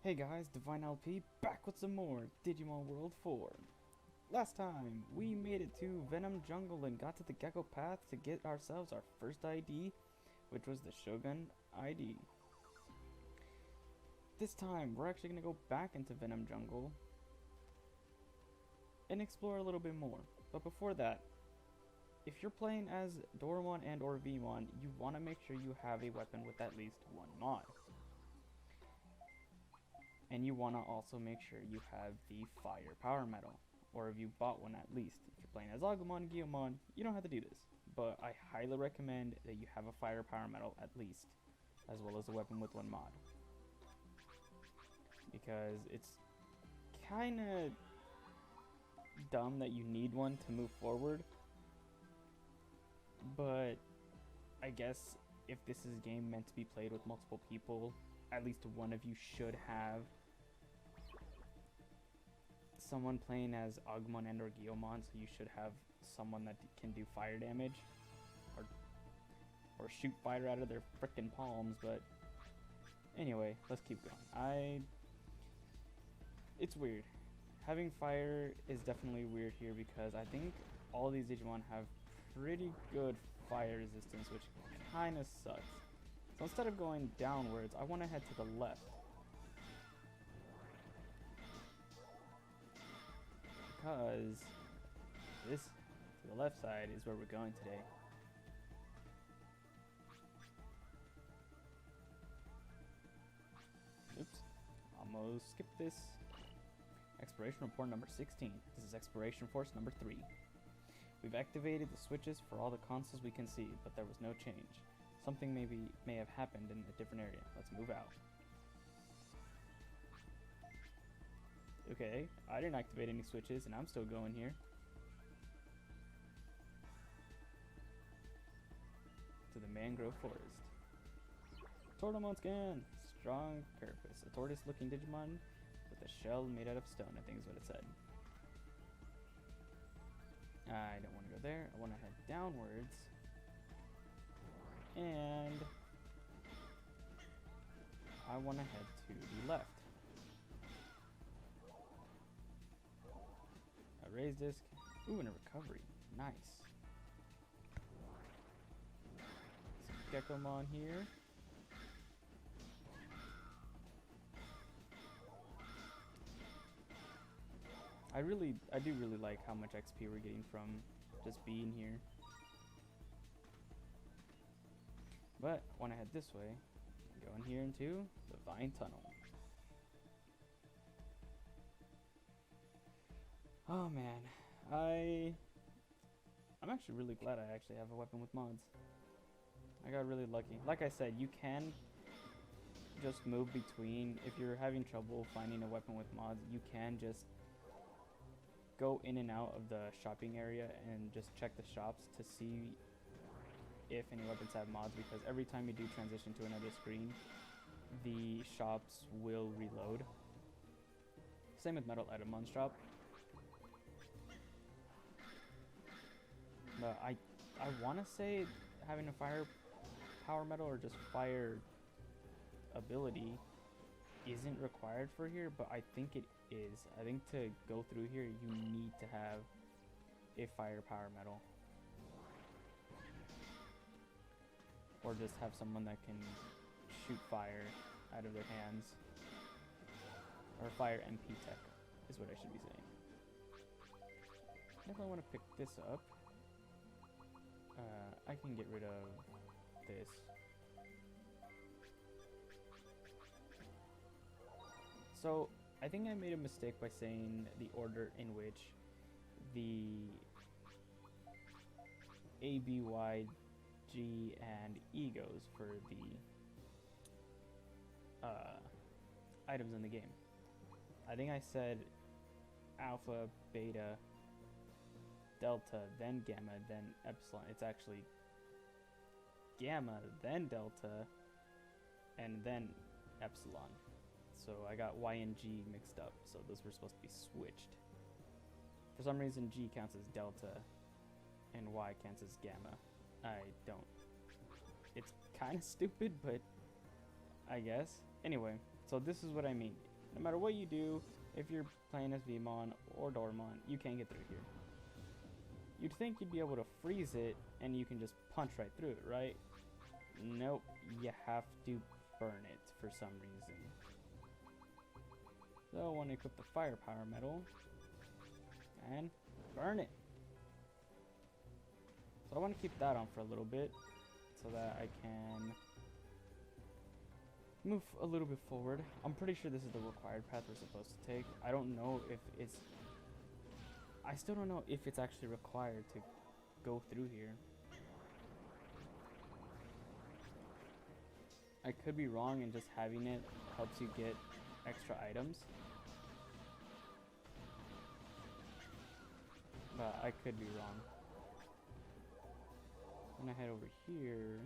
Hey guys, Divine LP back with some more Digimon World 4. Last time, we made it to Venom Jungle and got to the Gecko Path to get ourselves our first ID, which was the Shogun ID. This time, we're actually going to go back into Venom Jungle and explore a little bit more. But before that, if you're playing as Doramon and or Vmon, you want to make sure you have a weapon with at least one mod. And you want to also make sure you have the fire power metal, or if you bought one at least. If you're playing as Agumon, Guilmon, you don't have to do this, but I highly recommend that you have a fire power metal at least, as well as a weapon with one mod, because it's kind of dumb that you need one to move forward, but I guess if this is a game meant to be played with multiple people, at least one of you should have someone playing as Agumon and or Guilmon, so you should have someone that can do fire damage or shoot fire out of their frickin' palms. But anyway, let's keep going. It's weird. Having fire is definitely weird here because I think all these Digimon have pretty good fire resistance, which kinda sucks. So instead of going downwards, I want to head to the left. Because this, to the left side, is where we're going today. Oops, almost skipped this. Exploration report number 16. This is exploration force number 3. We've activated the switches for all the consoles we can see, but there was no change. Something may have happened in a different area. Let's move out. Okay, I didn't activate any switches and I'm still going here. To the mangrove forest. Tortomon scan! Strong carapace. A tortoise looking Digimon with a shell made out of stone, I think is what it said. I don't want to go there. I want to head downwards. And I want to head to the left. A raised disc. Ooh, and a recovery. Nice. Some Geckomon here. I do really like how much XP we're getting from just being here. But want to head this way. Going here into the Vine Tunnel. Oh man, I'm actually really glad I actually have a weapon with mods. I got really lucky. Like I said, you can just move between. If you're having trouble finding a weapon with mods, you can just go in and out of the shopping area and just check the shops to see if any weapons have mods, because every time you do transition to another screen, the shops will reload. Same with Metal Edamon's shop. But I want to say having a fire power metal or just fire ability isn't required for here, but I think it is. I think to go through here, you need to have a fire power metal. Or just have someone that can shoot fire out of their hands. Or fire MP tech is what I should be saying. Definitely want to pick this up. I can get rid of this. So, I think I made a mistake by saying the order in which the A, B, Y, G, and E goes for the items in the game. I think I said Alpha, Beta, Delta, then Gamma, then Epsilon. It's actually Gamma, then Delta, and then Epsilon. So I got Y and G mixed up, so those were supposed to be switched. For some reason, G counts as Delta, and Y counts as Gamma. I don't. It's kind of stupid, but I guess. Anyway, so this is what I mean. No matter what you do, if you're playing as Vmon or Dormon, you can't get through here. You'd think you'd be able to freeze it and you can just punch right through it, right? Nope, you have to burn it for some reason. So I want to equip the firepower medal and burn it. So I want to keep that on for a little bit so that I can move a little bit forward. I'm pretty sure this is the required path we're supposed to take. I don't know if it's... I still don't know if it's actually required to go through here. I could be wrong, and just having it helps you get extra items. But I could be wrong. I'm gonna head over here,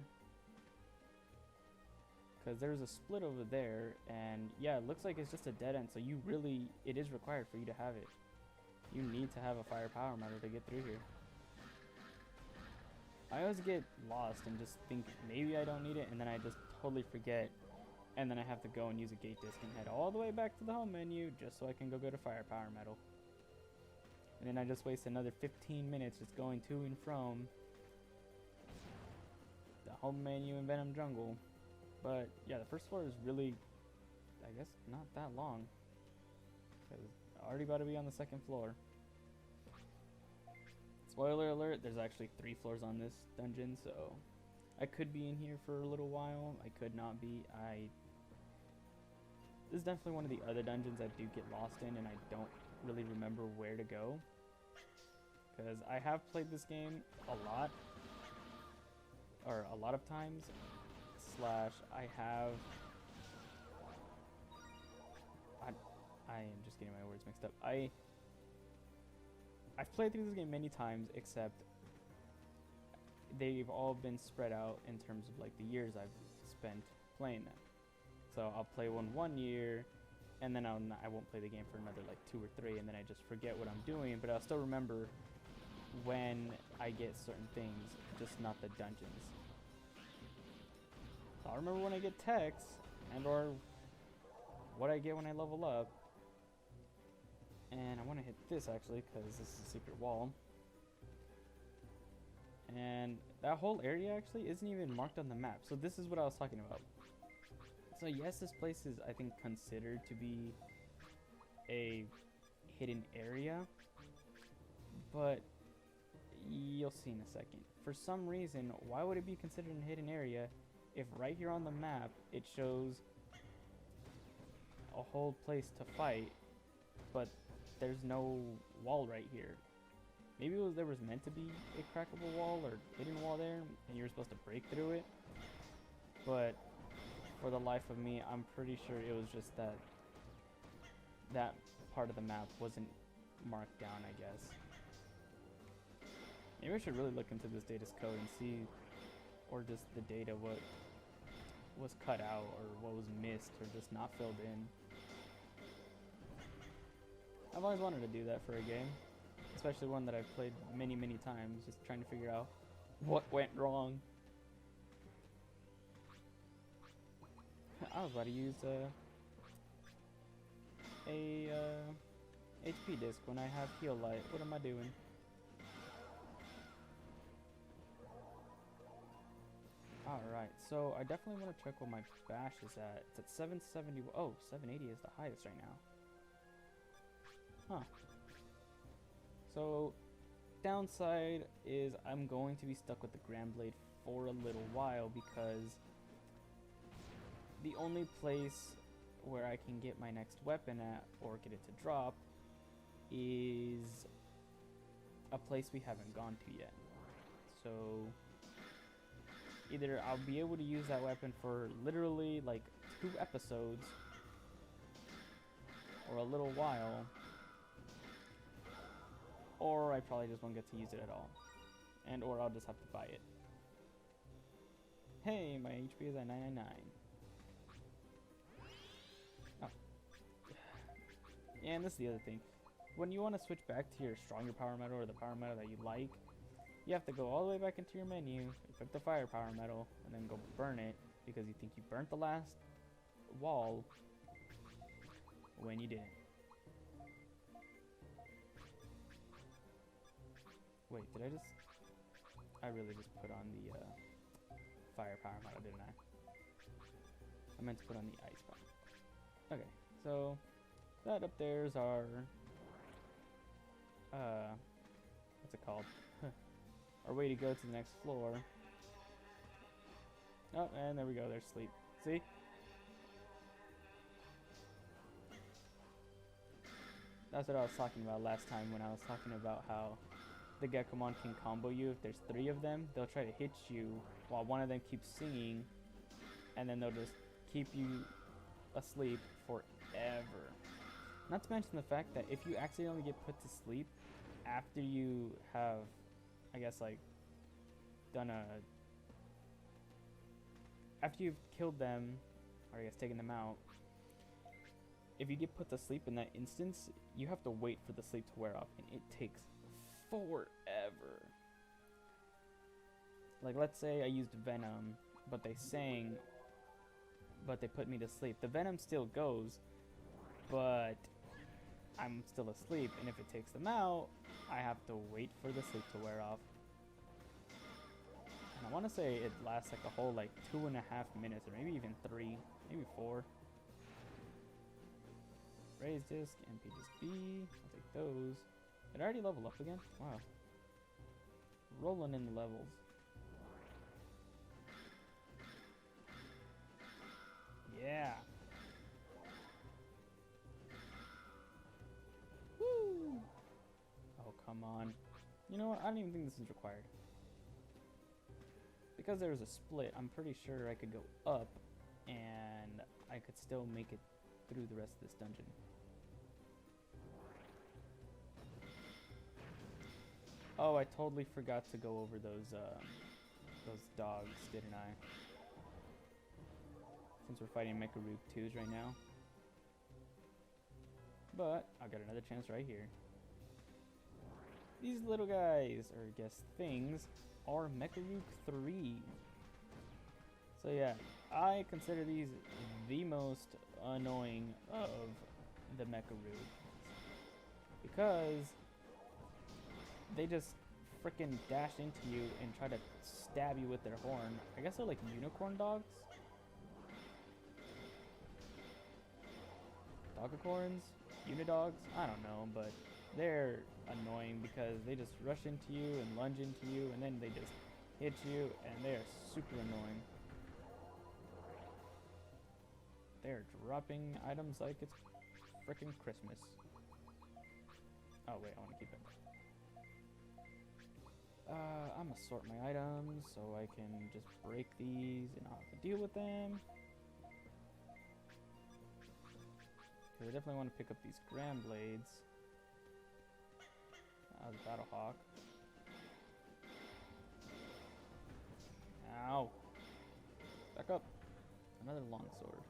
because there's a split over there, and yeah, it looks like it's just a dead end, so you really, it is required for you to have it. You need to have a firepower medal to get through here. I always get lost and just think maybe I don't need it, and then I just totally forget, and then I have to go and use a gate disc and head all the way back to the home menu just so I can go get a firepower medal. And then I just waste another 15 minutes just going to and from the home menu in Venom Jungle. But yeah, the first floor is really, I guess, not that long, because I'm already about to be on the second floor. Spoiler alert, there's actually 3 floors on this dungeon, so I could be in here for a little while, I could not be. This is definitely one of the other dungeons I do get lost in, and I don't really remember where to go, because I have played this game a lot of times, slash I am just getting my words mixed up. I've played through this game many times, except they've all been spread out in terms of like the years I've spent playing them. So I'll play one year, and then I won't play the game for another like 2 or 3, and then I just forget what I'm doing, but I'll still remember when I get certain things, just not the dungeons. So I'll remember when I get texts, and or what I get when I level up. And I want to hit this actually, because this is a secret wall. And that whole area actually isn't even marked on the map. So this is what I was talking about. So yes, this place is, I think, considered to be a hidden area, but you'll see in a second. For some reason, why would it be considered a hidden area if right here on the map it shows a whole place to fight, but there's no wall right here? Maybe there was meant to be a crackable wall or hidden wall there, and you're supposed to break through it. But for the life of me, I'm pretty sure it was just that that part of the map wasn't marked down, I guess. Maybe I should really look into this data's code and see, or just the data, what was cut out or what was missed or just not filled in. I've always wanted to do that for a game, especially one that I've played many times, just trying to figure out what went wrong. I was about to use a HP disc when I have heal light. What am I doing? Alright, so I definitely want to check what my bash is at. It's at 770. Oh, 780 is the highest right now. Huh. So, downside is I'm going to be stuck with the Grand Blade for a little while, because the only place where I can get my next weapon at, or get it to drop, is a place we haven't gone to yet. So either I'll be able to use that weapon for literally like 2 episodes, or a little while, or I probably just won't get to use it at all, and or I'll just have to buy it. Hey, my HP is at 999. Oh. Yeah, and this is the other thing. When you want to switch back to your stronger power medal or the power medal that you like, you have to go all the way back into your menu, equip the firepower medal, and then go burn it because you think you burnt the last wall. when you didn't. Wait, did I just... I really just put on the firepower model, didn't I? I meant to put on the ice bomb. Okay, so that up there is our... what's it called? Our way to go to the next floor. Oh, and there we go, there's sleep. See? That's what I was talking about last time when I was talking about how the Gekomon can combo you. If there's 3 of them, they'll try to hit you while one of them keeps singing, and then they'll just keep you asleep forever. Not to mention the fact that if you accidentally get put to sleep after you have, I guess, like, done a... After you've killed them, or I guess taken them out, if you get put to sleep in that instance, you have to wait for the sleep to wear off, and it takes forever. Like, let's say I used Venom, but they sang, but they put me to sleep. The Venom still goes, but I'm still asleep, and if it takes them out, I have to wait for the sleep to wear off. And I want to say it lasts like a whole like 2.5 minutes, or maybe even 3, maybe 4. Raise disc, MP disc B, I'll take those. Did I already level up again? Wow. Rolling in the levels. Yeah. Woo! Oh, come on. You know what? I don't even think this is required. Because there was a split, I'm pretty sure I could go up and I could still make it through the rest of this dungeon. Oh, I totally forgot to go over those dogs, didn't I? Since we're fighting Mecharook 2s right now. But I've got another chance right here. These little guys, or I guess things, are Mecharook 3. So yeah, I consider these the most annoying of the Mecharook. Because they just freaking dash into you and try to stab you with their horn. I guess they're like unicorn dogs? Dogacorns? Unidogs? I don't know, but they're annoying because they just rush into you and lunge into you and then they just hit you and they're super annoying. They're dropping items like it's freaking Christmas. Oh wait, I want to keep it. I'm gonna sort my items so I can just break these and not have to deal with them. Because I definitely want to pick up these Grand Blades. The Battle Hawk. Ow! Back up! Another longsword.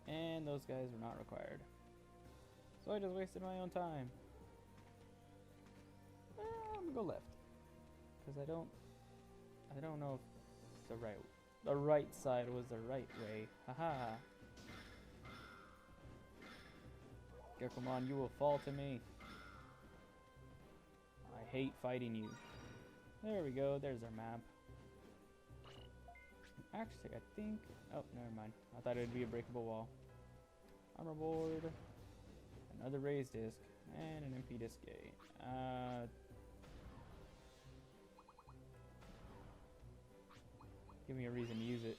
And those guys were not required. So I just wasted my own time. I'm gonna go left. Because I don't know if the right side was the right way. Haha. Gekomon, you will fall to me. I hate fighting you. There we go, there's our map. Actually, I think... Oh, never mind. I thought it would be a breakable wall. Armor board. Another raised disc. And an MP disc A. Give me a reason to use it.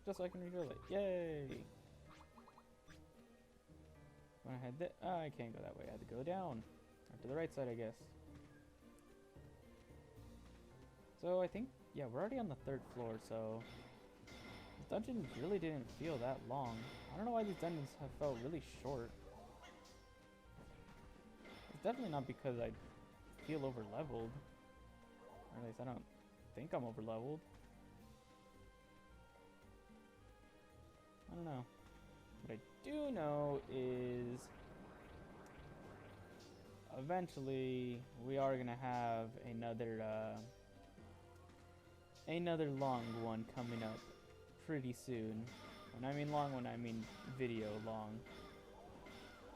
Just so I can refill it. Yay! When I had that... Oh, I can't go that way. I had to go down. Or to the right side, I guess. So, I think... Yeah, we're already on the 3rd floor, so... This dungeon really didn't feel that long. I don't know why these dungeons have felt really short. It's definitely not because I feel over-leveled. Or at least I don't think I'm over-leveled. I don't know. What I do know is eventually we are gonna have another long one coming up pretty soon. When I mean long, when I mean video long.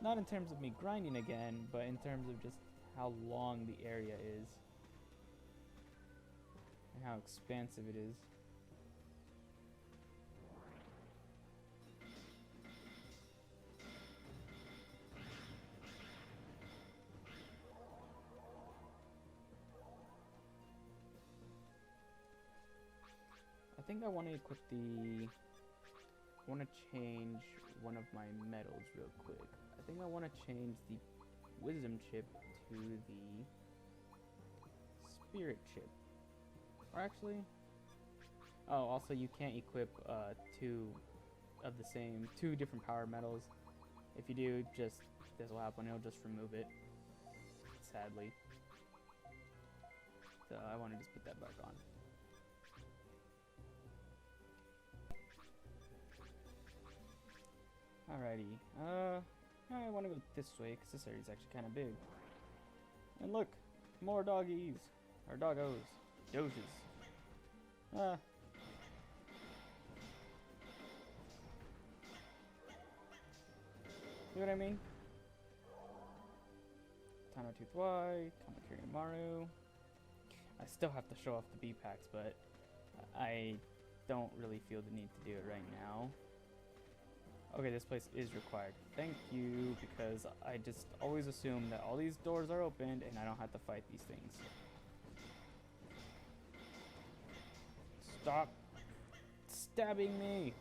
Not in terms of me grinding again, but in terms of just how long the area is. And how expansive it is. I think I want to equip the... I want to change one of my medals real quick. I think I want to change the wisdom chip to the spirit chip. Or actually... Oh, also you can't equip two different power medals. If you do, just this will happen. It'll just remove it. Sadly. So I want to just put that back on. Alrighty, I want to go this way because this area is actually kind of big. And look, more doggies, or doggos, doges. See what I mean? Tano Tooth Y, Kamakiri Maru. I still have to show off the B-packs, but I don't really feel the need to do it right now. Okay, this place is required. Thank you, because I just always assume that all these doors are opened and I don't have to fight these things. Stop stabbing me!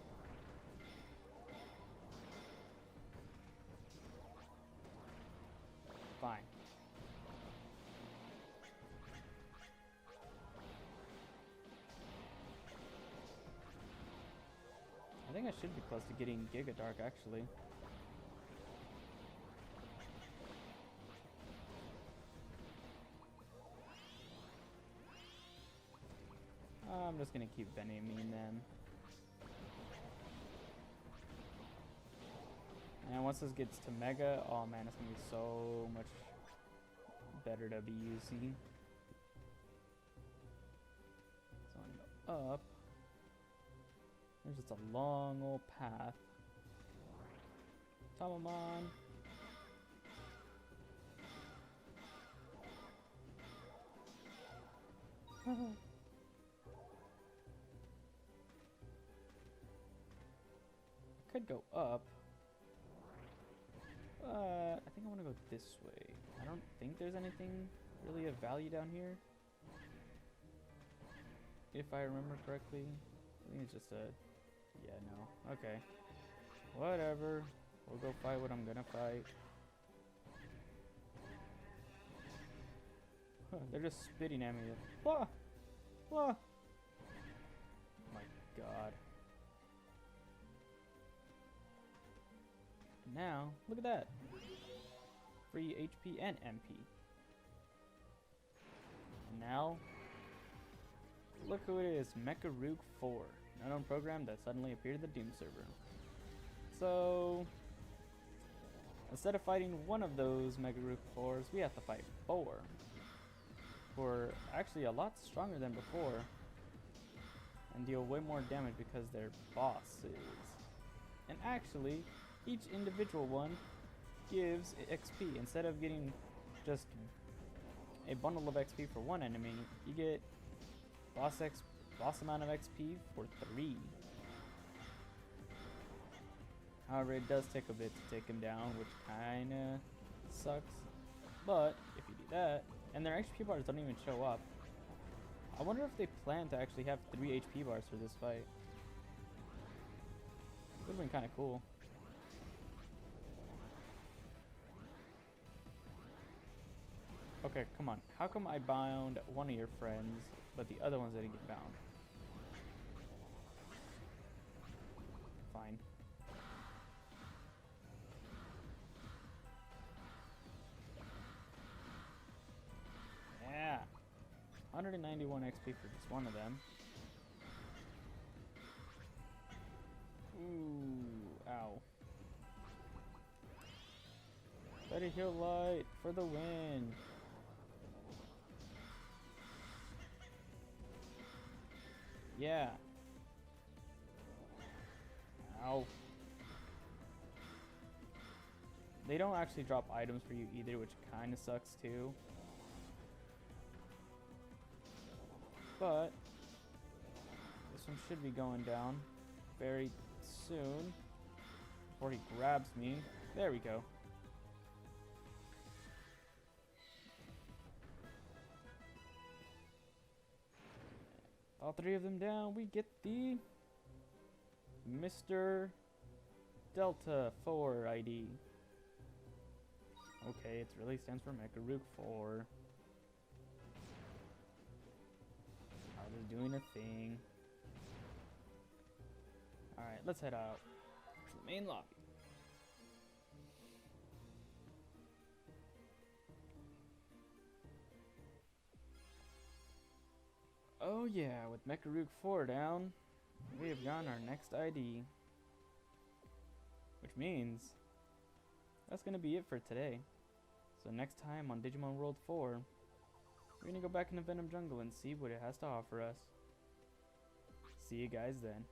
Fine. I think I should be close to getting Giga Dark, actually. I'm just gonna keep venoming them. And once this gets to Mega, oh man, it's gonna be so much better to be using. So I'm gonna go up. There's just a long old path. Tamamon. I could go up. I think I want to go this way. I don't think there's anything really of value down here. If I remember correctly. I think it's just a... Yeah, no. Okay. Whatever. We'll go fight what I'm gonna fight. Huh, they're just spitting at me. Wah! Wah! My god. Now, look at that. Free HP and MP. And now, look who it is. Mecha Rook 4. An unknown program that suddenly appeared in the Doom server. So, instead of fighting one of those Mega Rook 4s, we have to fight 4. Who are actually a lot stronger than before. And deal way more damage because they're bosses. And actually, each individual one gives XP. Instead of getting just a bundle of XP for one enemy, you get boss amount of XP for 3. However, it does take a bit to take him down, which kinda sucks. But if you do that, and their HP bars don't even show up, I wonder if they plan to actually have 3 HP bars for this fight. Would have been kind of cool. Okay, come on. How come I bound one of your friends, but the other ones didn't get bound? Fine. Yeah. 191 XP for just one of them. Ooh, ow. Ready heal light for the win. Yeah. Ow. They don't actually drop items for you either, which kind of sucks too. But this one should be going down very soon. Before he grabs me. There we go. All three of them down. We get the Mr. Delta 4 ID. Okay, it really stands for Mecharook 4. I was doing a thing. Alright, let's head out to the main lobby. Oh yeah, with Mecharook 4 down, we have gotten our next ID. Which means that's going to be it for today. So next time on Digimon World 4, we're going to go back into Venom Jungle and see what it has to offer us. See you guys then.